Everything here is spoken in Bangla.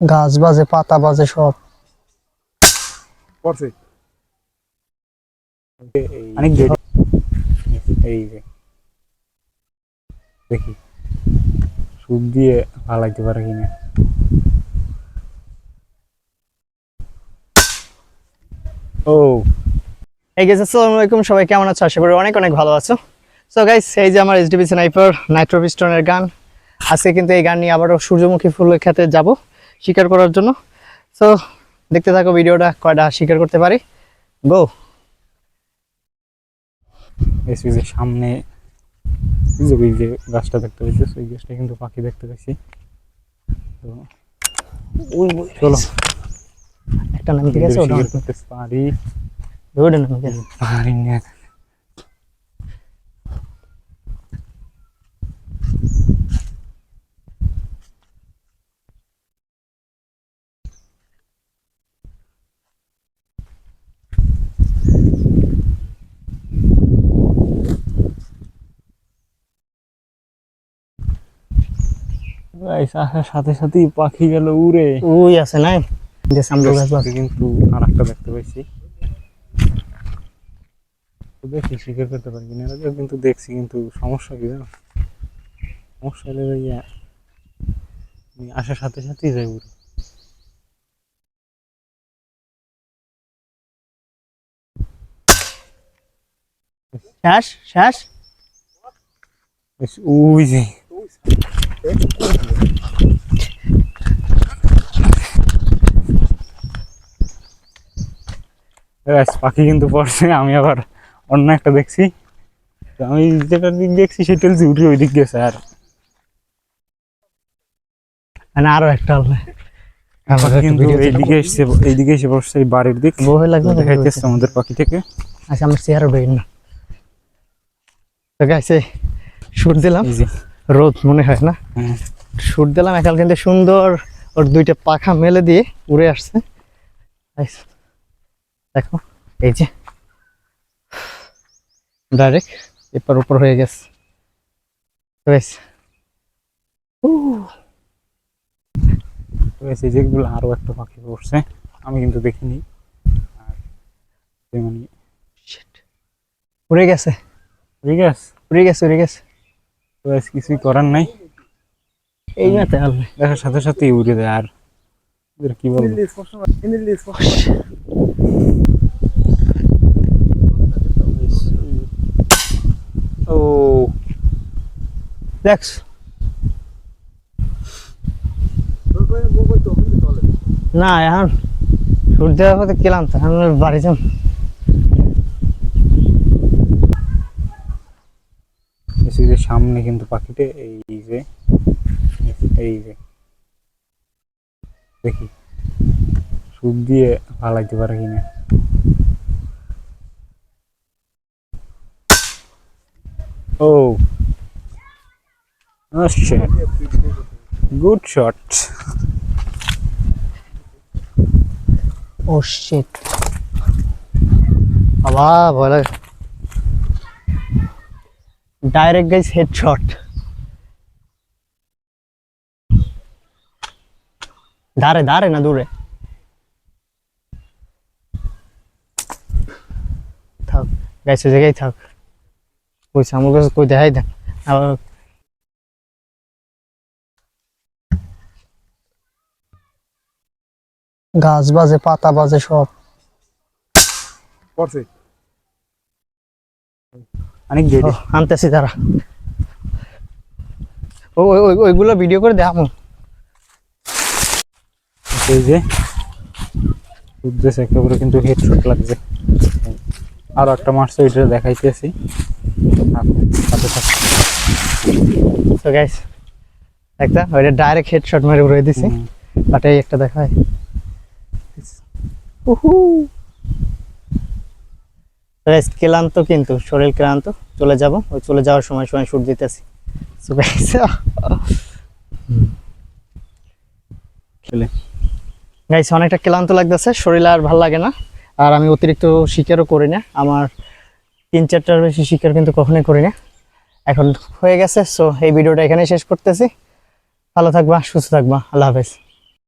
গাছ বাজে, পাতা বাজে, সব পড়ছে। অনেক এই যে দেখি সুদ দিয়ে পালাইতে পারে কিনা। ও এই গেছে। আসসালামু আলাইকুম, সবাই কেমন আছো? আশা করি অনেক অনেক ভালো আছো। সো গাইস, এই যে আমার এসডিবি স্নাইপার নাইট্রো পিস্টনের গান। আজকে কিন্তু এই গান নিয়ে আবারও সূর্যমুখী ফুলের খেতে যাব শিকার করার জন্য। সো দেখতে থাকো ভিডিওটা, কয়টা শিকার করতে পারি। গো। এসপিজের সামনে ওই যে গাছটা দেখতে পাচ্ছি, ওই গাছটা কিন্তু পাখি দেখতে পাচ্ছি। তো ওই চলো একটা নাম ঠিক আছে, ওটা শিকার করতে পারি। ওটা নাম ঠিক আছে। পারি না। আসার সাথে সাথেই পাখি গেল উড়ে। ওই আছে নাই যে সামনে গাছ বাজে। কিন্তু আর একটা দেখতে পাইছি, দেখি শিকার করতে পারি কিনা। কিন্তু দেখছি, কিন্তু সমস্যা কি জানো, সমস্যা হলে ভাইয়া আসার সাথে সাথেই যাই উড়ে। শেষ শেষ। ওই যে পাখি কিন্তু পড়ছে। আমি আবার অন্য একটা দেখছি, তো আমি যেটা দিক দেখছি সেটা হচ্ছে উঠে ওই দিক গেছে। আর মানে আরো একটা হবে। পাখি কিন্তু এইদিকে এসে পড়ছে, এই বাড়ির দিক বহে লাগবে না, দেখাইতেছে আমাদের পাখি থেকে। আচ্ছা, আমার চেহারা বের না। তো গাইস, শুট দিলাম। এই যে রোদ মনে হয় না, হ্যাঁ, শুট দিলাম একাল, কিন্তু সুন্দর ওর দুইটা পাখা মেলে দিয়ে উড়ে আসছে। Guys, দেখো এই যে ডাইরেক্ট এপার উপর হয়ে গেছে। তো guys, তো এই যেগুলো আরো একটা পাখি পড়ছে, আমি কিন্তু দেখিনি। আর মানে shit, উড়ে গেছে ঠিক আছে, উড়ে গেছে উড়ে গেছে। তো কিছুই করার নাই, এই মাতে আলবে দেখার সাথে সাথেই উড়ে দেয়। আর ওদের কি বলবো, ও দেখছ না এখন শুট দেওয়ার পথে গেলাম, তো এখন বাড়ি যাম। যে সামনে কিন্তু পাখিটা এই যে দেখি সুদ দিয়ে পালাইতে পারে কিনা। ও গুড শট। ও শিট, বাবা ভয় লাগে। Direct guys headshot. ধারে ধারে না দূরে থাক গাইস, ওই জায়গায় থাক। কই আমার কাছে কই দেখাই দেন আবার। গাছ বাজে, পাতা বাজে, সব পড়ছে। অনেক ও, আনতেছি তারা। ওইগুলো ভিডিও করে দেখাবো। এই যে উদ্দেশ্য একেবারে কিন্তু হেডশট লাগছে। আরো একটা মারছে, ওইটা দেখাইতেছি। তো গাইস, একটা ওইটা ডাইরেক্ট হেডশট মেরে উড়িয়ে দিছি। বাট এই একটা দেখায়, ক্লান্ত, কিন্তু শরীর ক্লান্ত। চলে যাব, ওই চলে যাওয়ার সময় সময় শুট দিতেছি। সো গাইস, গাইস অনেকটা ক্লান্ত লাগতেছে, শরীর আর ভালো লাগে না। আর আমি অতিরিক্ত শিকারও করি না, আমার 3-4টার বেশি শিকার কিন্তু কখনোই করি না। এখন হয়ে গেছে। সো এই ভিডিওটা এখানে শেষ করতেছি। ভালো থাকবা, সুস্থ থাকবা, আল্লাহ হাফেজ।